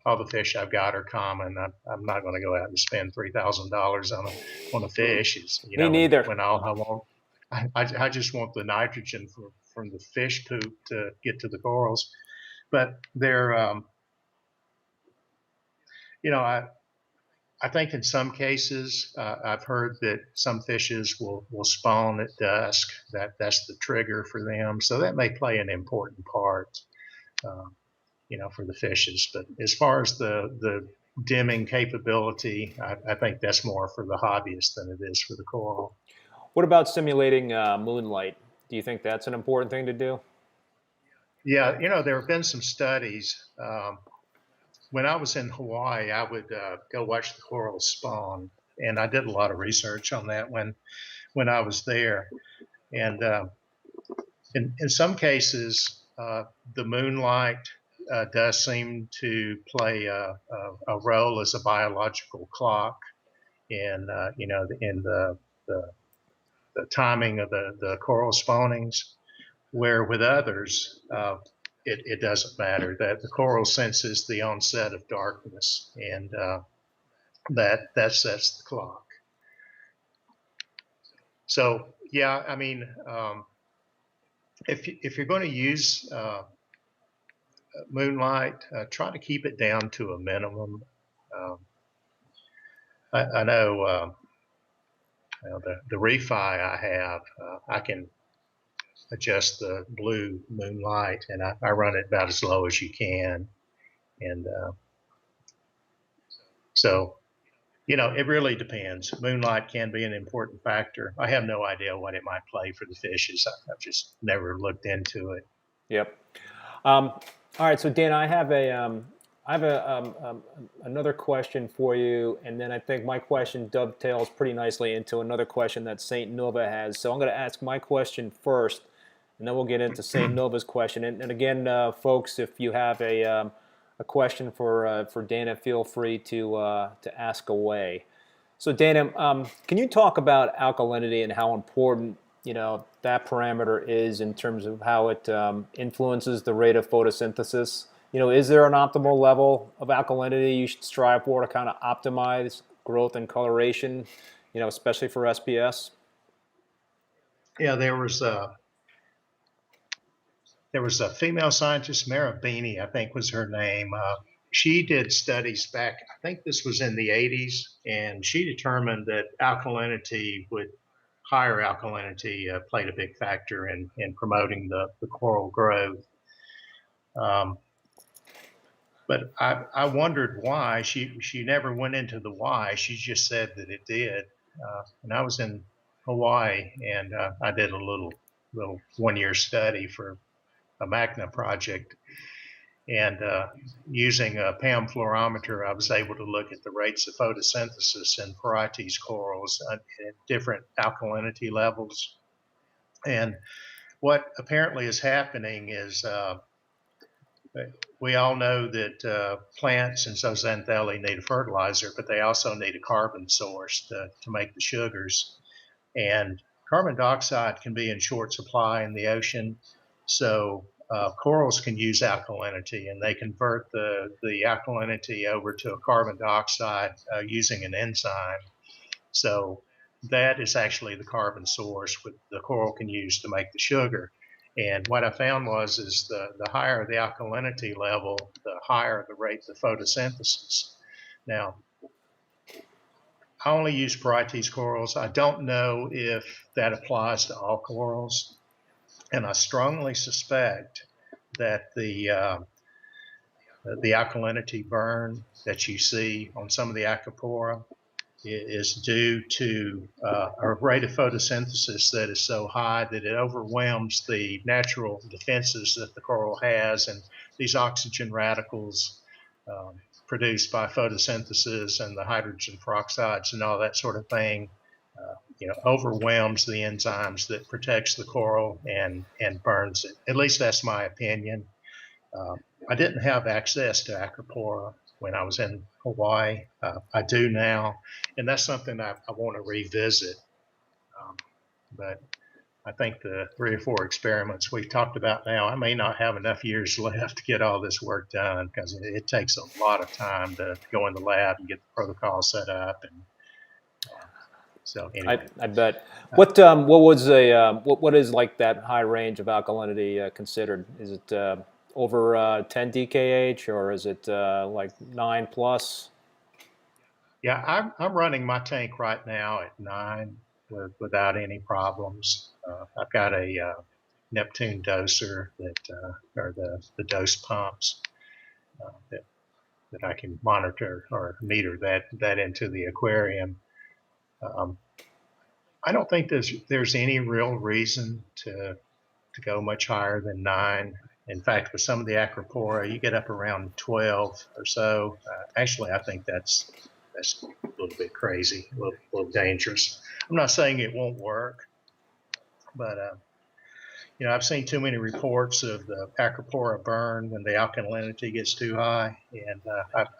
[SPEAKER 2] All the fish I've got are common. I'm not going to go out and spend $3,000 on a fish.
[SPEAKER 1] Me neither.
[SPEAKER 2] When all I want, I just want the nitrogen from the fish poop to get to the corals. But they're, I think in some cases, I've heard that some fishes will spawn at dusk. That's the trigger for them. So that may play an important part, for the fishes. But as far as the dimming capability, I think that's more for the hobbyist than it is for the coral.
[SPEAKER 1] What about simulating moonlight? Do you think that's an important thing to do?
[SPEAKER 2] Yeah, there have been some studies. When I was in Hawaii, I would go watch the corals spawn, and I did a lot of research on that when I was there. And in some cases, the moonlight does seem to play a role as a biological clock in in the timing of the coral spawnings, where with others, it doesn't matter. That the coral senses the onset of darkness, and that sets the clock. So yeah, I mean, if you're going to use moonlight, try to keep it down to a minimum. I know the Reef I have, I can adjust the blue moonlight, and I run it about as low as you can. And so, it really depends. Moonlight can be an important factor. I have no idea what it might play for the fishes. I've just never looked into it.
[SPEAKER 1] Yep. All right, so Dana, I have another question for you, and then I think my question dovetails pretty nicely into another question that St. Nova has. So I'm going to ask my question first, and then we'll get into St. Nova's question. And again, folks, if you have a question for Dana, feel free to ask away. So Dana, can you talk about alkalinity and how important that parameter is in terms of how it influences the rate of photosynthesis? Is there an optimal level of alkalinity you should strive for to kind of optimize growth and coloration, especially for SPS?
[SPEAKER 2] Yeah, there was a female scientist, Marabini, I think was her name. She did studies back, I think this was in the 80s, and she determined that higher alkalinity played a big factor in promoting the coral growth. But I wondered why. She never went into the why. She just said that it did. and I was in Hawaii, and I did a little 1-year study for a magna project. And using a PAM fluorometer, I was able to look at the rates of photosynthesis in Parietes corals at different alkalinity levels. And what apparently is happening is we all know that plants and zooxanthellae need a fertilizer, but they also need a carbon source to make the sugars. And carbon dioxide can be in short supply in the ocean. So corals can use alkalinity, and they convert the alkalinity over to a carbon dioxide using an enzyme. So that is actually the carbon source what the coral can use to make the sugar. And what I found is the higher the alkalinity level, the higher the rate of photosynthesis. Now, I only use Parietes corals. I don't know if that applies to all corals. And I strongly suspect that the alkalinity burn that you see on some of the acropora is due to a rate of photosynthesis that is so high that it overwhelms the natural defenses that the coral has, and these oxygen radicals produced by photosynthesis and the hydrogen peroxides and all that sort of thing, overwhelms the enzymes that protects the coral and burns it. At least that's my opinion. I didn't have access to acropora when I was in Hawaii. I do now, and that's something I want to revisit. But I think the 3 or 4 experiments we've talked about now, I may not have enough years left to get all this work done, because it takes a lot of time to go in the lab and get the protocol set up. And so anyway.
[SPEAKER 1] I bet. What is like that high range of alkalinity considered? Is it over 10 DKH, or is it like 9 plus?
[SPEAKER 2] Yeah, I'm running my tank right now at 9 without any problems. I've got a Neptune doser that are the dose pumps that I can monitor or meter that into the aquarium. I don't think there's any real reason to go much higher than 9. In fact, with some of the acropora, you get up around 12 or so. Actually, I think that's a little bit crazy, a little dangerous. I'm not saying it won't work, but I've seen too many reports of the acropora burn when the alkalinity gets too high, and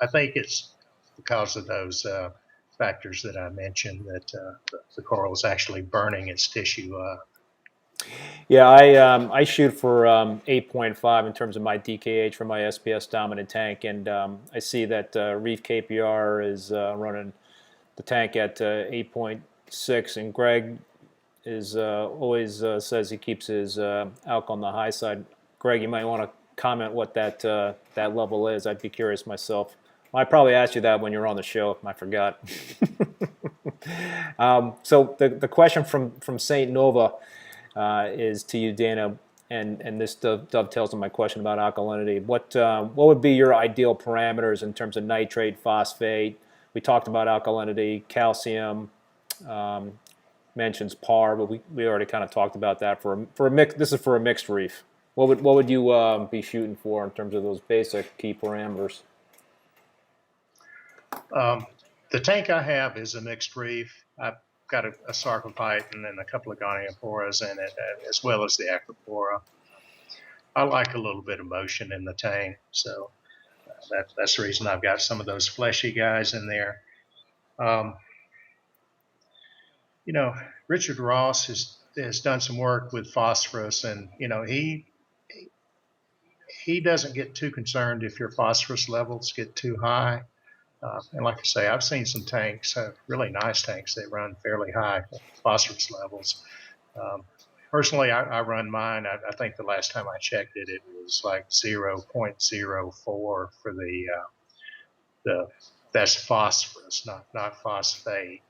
[SPEAKER 2] I think it's because of those factors that I mentioned, that the coral is actually burning its tissue up.
[SPEAKER 1] Yeah, I shoot for 8.5 in terms of my DKH for my SPS dominant tank, and I see that Reef KPR is running the tank at 8.6, and Greg is always says he keeps his alk on the high side. Greg, you might want to comment what that level is. I'd be curious myself. I probably asked you that when you were on the show. I forgot. So the question from Saint Nova is to you, Dana, and this dovetails on my question about alkalinity. What would be your ideal parameters in terms of nitrate, phosphate? We talked about alkalinity, calcium, mentions PAR, but we already kind of talked about that for a mix. This is for a mixed reef. What would you be shooting for in terms of those basic key parameters?
[SPEAKER 2] The tank I have is a mixed reef. I've got a sarcopite and then a couple of gonioporas in it, as well as the acropora. I like a little bit of motion in the tank, so that's the reason I've got some of those fleshy guys in there. Richard Ross has done some work with phosphorus, and he doesn't get too concerned if your phosphorus levels get too high. And like I say, I've seen some tanks, really nice tanks, that run fairly high phosphorus levels. Personally, I run mine. I think the last time I checked it, it was like 0.04 for that's phosphorus, not phosphate.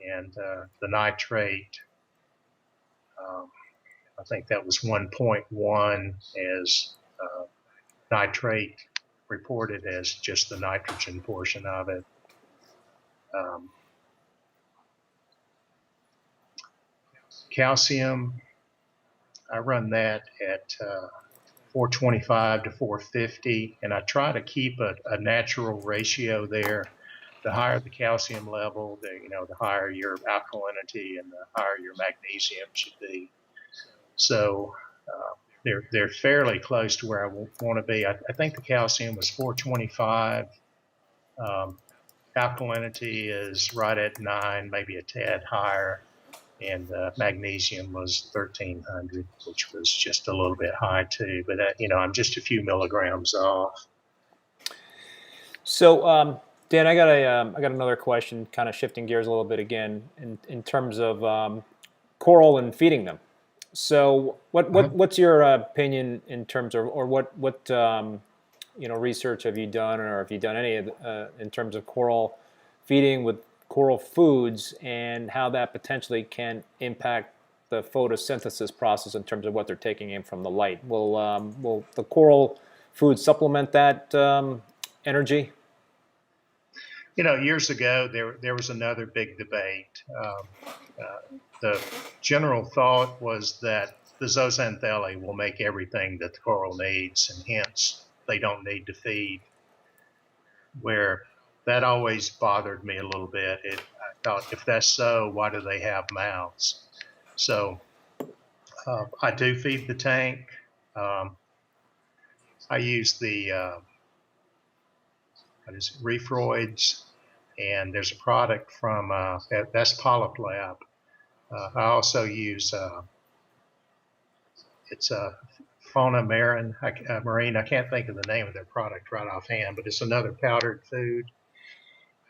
[SPEAKER 2] And the nitrate, I think that was 1.1 as nitrate reported as just the nitrogen portion of it. calcium, I run that at 425 to 450, and I try to keep a natural ratio there. The higher the calcium level, the higher your alkalinity and the higher your magnesium should be. So they're fairly close to where I want to be. I think the calcium was 425. Alkalinity is right at 9, maybe a tad higher, and magnesium was 1300, which was just a little bit high too. But I'm just a few milligrams off.
[SPEAKER 1] So, Dan, I got another question, kind of shifting gears a little bit again, in terms of coral and feeding them. So, what's your opinion in terms of, or what research have you done, or have you done any in terms of coral feeding with coral foods, and how that potentially can impact the photosynthesis process in terms of what they're taking in from the light? Will the coral food supplement that energy?
[SPEAKER 2] Years ago, there was another big debate. The general thought was that the zooxanthellae will make everything that the coral needs, and hence they don't need to feed. Where that always bothered me a little bit. I thought, if that's so, why do they have mouths? So I do feed the tank. I use the Reefroids, and there's a product from that's Polyp Lab. I also use it's a Fauna Marine. I can't think of the name of their product right offhand, but it's another powdered food.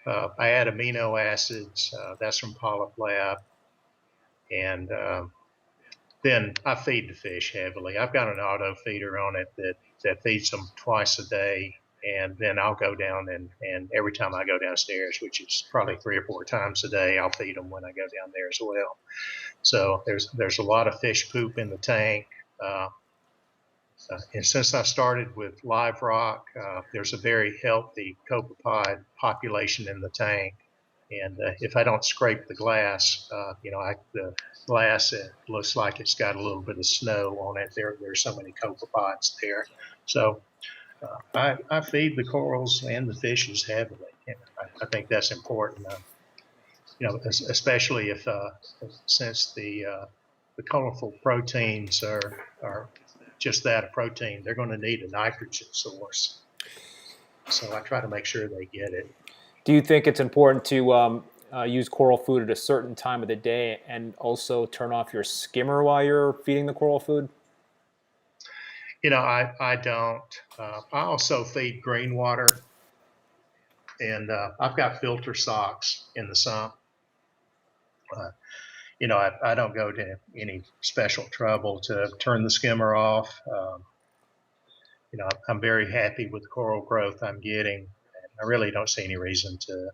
[SPEAKER 2] I add amino acids. That's from Polyp Lab, and then I feed the fish heavily. I've got an auto feeder on it that feeds them twice a day. And then I'll go down and every time I go downstairs, which is probably 3 or 4 times a day, I'll feed them when I go down there as well. So there's a lot of fish poop in the tank. And since I started with live rock, there's a very healthy copepod population in the tank. And if I don't scrape the glass, the glass, it looks like it's got a little bit of snow on it. There's so many copepods there. So I feed the corals and the fishes heavily. And I think that's important, especially since the colorful proteins are just that, a protein. They're going to need a nitrogen source. So I try to make sure they get it.
[SPEAKER 1] Do you think it's important to use coral food at a certain time of the day, and also turn off your skimmer while you're feeding the coral food?
[SPEAKER 2] I don't. I also feed green water, and I've got filter socks in the sump. I don't go to any special trouble to turn the skimmer off. I'm very happy with the coral growth I'm getting. And I really don't see any reason to.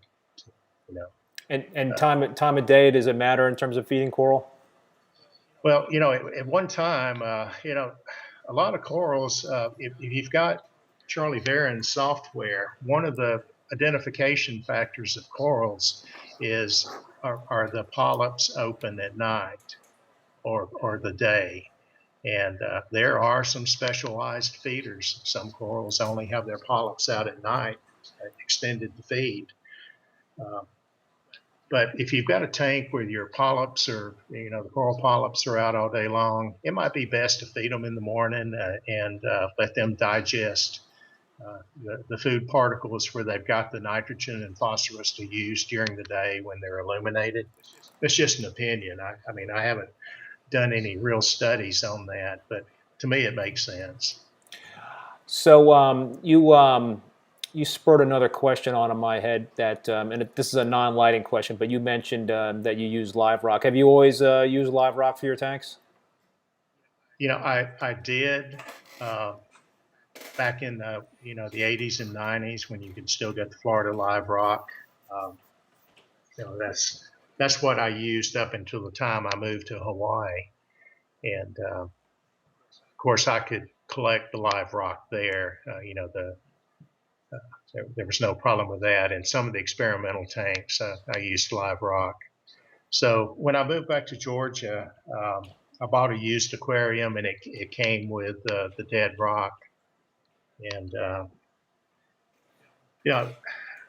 [SPEAKER 1] And time of day, does it matter in terms of feeding coral?
[SPEAKER 2] Well, at one time, a lot of corals, if you've got Charlie Varen's software, one of the identification factors of corals are the polyps open at night or the day. And there are some specialized feeders. Some corals only have their polyps out at night, extended to feed. But if you've got a tank where your polyps the coral polyps are out all day long, it might be best to feed them in the morning and let them digest the food particles where they've got the nitrogen and phosphorus to use during the day when they're illuminated. It's just an opinion. I haven't done any real studies on that, but to me it makes sense.
[SPEAKER 1] So you spurred another question on in my head that, and this is a non-lighting question, but you mentioned that you use live rock. Have you always used live rock for your tanks?
[SPEAKER 2] I did back in the 80s and 90s when you could still get the Florida live rock. That's what I used up until the time I moved to Hawaii, and of course I could collect the live rock there. There was no problem with that. In some of the experimental tanks, I used live rock. So when I moved back to Georgia, I bought a used aquarium, and it came with the dead rock. And yeah,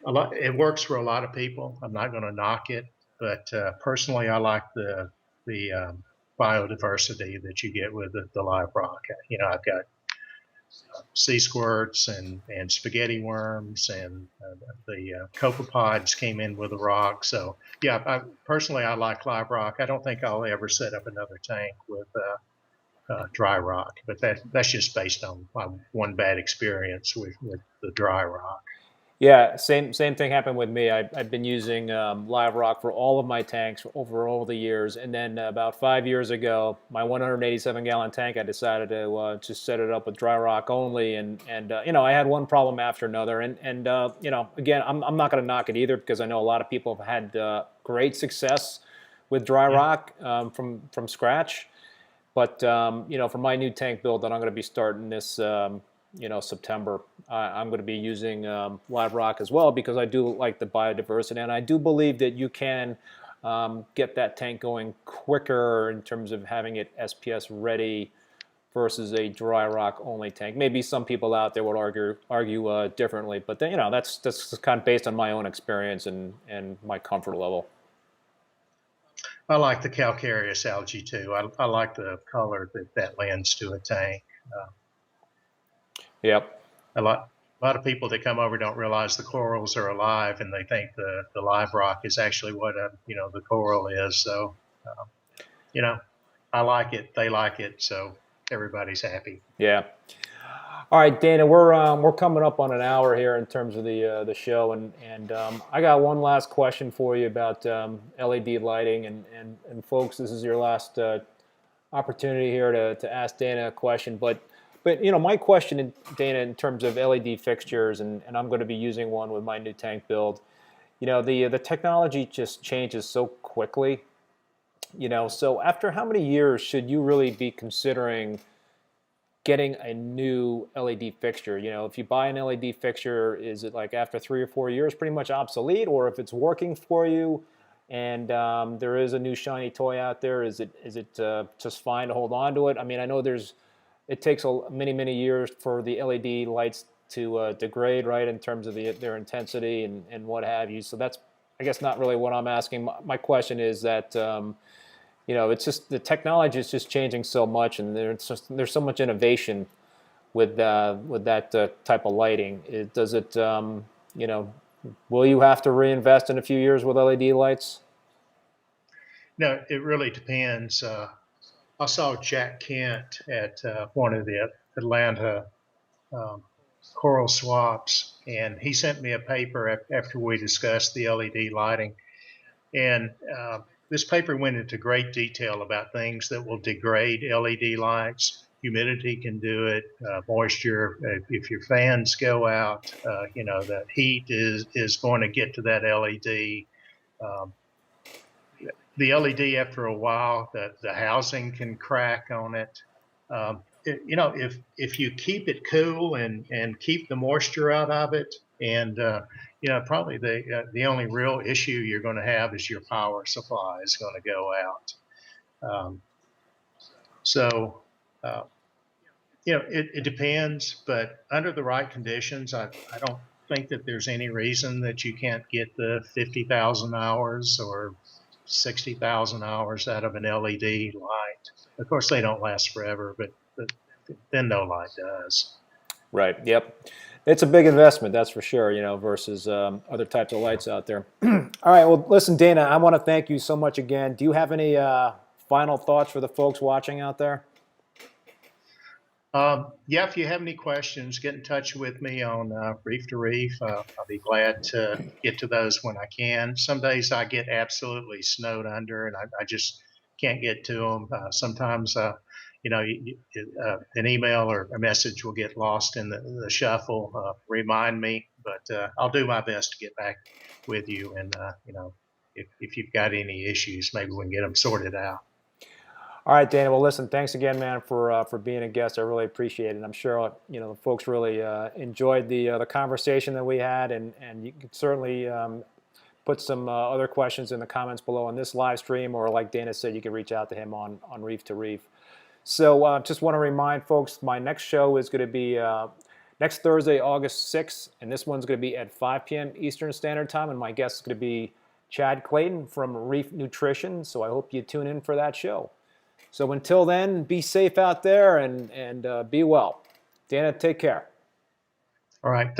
[SPEAKER 2] it works for a lot of people. I'm not going to knock it, but personally, I like the biodiversity that you get with the live rock. I've got sea squirts and spaghetti worms, and the copepods came in with the rock. So yeah, personally, I like live rock. I don't think I'll ever set up another tank with dry rock, but that's just based on my one bad experience with the dry rock.
[SPEAKER 1] Yeah, same thing happened with me. I've been using live rock for all of my tanks over all the years, and then about 5 years ago, my 187-gallon tank, I decided to just set it up with dry rock only, and I had one problem after another, and again, I'm not going to knock it either, because I know a lot of people have had great success with dry rock from scratch, but for my new tank build that I'm going to be starting this September, I'm going to be using live rock as well, because I do like the biodiversity, and I do believe that you can get that tank going quicker in terms of having it SPS ready versus a dry rock only tank. Maybe some people out there would argue differently, but that's kind of based on my own experience and my comfort level.
[SPEAKER 2] I like the calcareous algae too. I like the color that lends to a tank.
[SPEAKER 1] Yep.
[SPEAKER 2] A lot of people that come over don't realize the corals are alive, and they think the live rock is actually what the coral is. So I like it, they like it, so everybody's happy.
[SPEAKER 1] Yeah. All right, Dana, we're coming up on an hour here in terms of the show, and I got one last question for you about LED lighting, and folks, this is your last opportunity here to ask Dana a question, but my question, Dana, in terms of LED fixtures, and I'm going to be using one with my new tank build, the technology just changes so quickly, so after how many years should you really be considering getting a new LED fixture? If you buy an LED fixture, is it like after 3 or 4 years pretty much obsolete, or if it's working for you and there is a new shiny toy out there, is it just fine to hold on to it? I mean, I know it takes many years for the LED lights to degrade, right, in terms of their intensity and what have you. So that's, I guess, not really what I'm asking. My question is that it's just the technology is just changing so much, and there's so much innovation with that type of lighting. Will you have to reinvest in a few years with LED lights?
[SPEAKER 2] No, it really depends. I saw Jack Kent at one of the Atlanta coral swaps, and he sent me a paper after we discussed the LED lighting. And this paper went into great detail about things that will degrade LED lights. Humidity can do it, moisture. If your fans go out, the heat is going to get to that LED. The LED, after a while, the housing can crack on it. If you keep it cool and keep the moisture out of it, and probably the only real issue you're going to have is your power supply is going to go out. It depends, but under the right conditions, I don't think that there's any reason that you can't get the 50,000 hours or 60,000 hours out of an LED light. Of course, they don't last forever, but then no light does.
[SPEAKER 1] Right. Yep. It's a big investment, that's for sure, versus other types of lights out there. All right. Well, listen, Dana, I want to thank you so much again. Do you have any final thoughts for the folks watching out there?
[SPEAKER 2] Yeah, if you have any questions, get in touch with me on Reef to Reef. I'll be glad to get to those when I can. Some days I get absolutely snowed under, and I just can't get to them. Sometimes, an email or a message will get lost in the shuffle. Remind me, but I'll do my best to get back with you. And, if you've got any issues, maybe we can get them sorted out.
[SPEAKER 1] All right, Dana. Well, listen, thanks again, man, for being a guest. I really appreciate it. I'm sure the folks really enjoyed the conversation that we had, and you can certainly put some other questions in the comments below on this live stream, or like Dana said, you can reach out to him on Reef to Reef. So just want to remind folks, my next show is going to be next Thursday, August 6th, and this one's going to be at 5 p.m. Eastern Standard Time, and my guest is going to be Chad Clayton from Reef Nutrition, so I hope you tune in for that show. So until then, be safe out there and be well. Dana, take care.
[SPEAKER 2] All right. Thank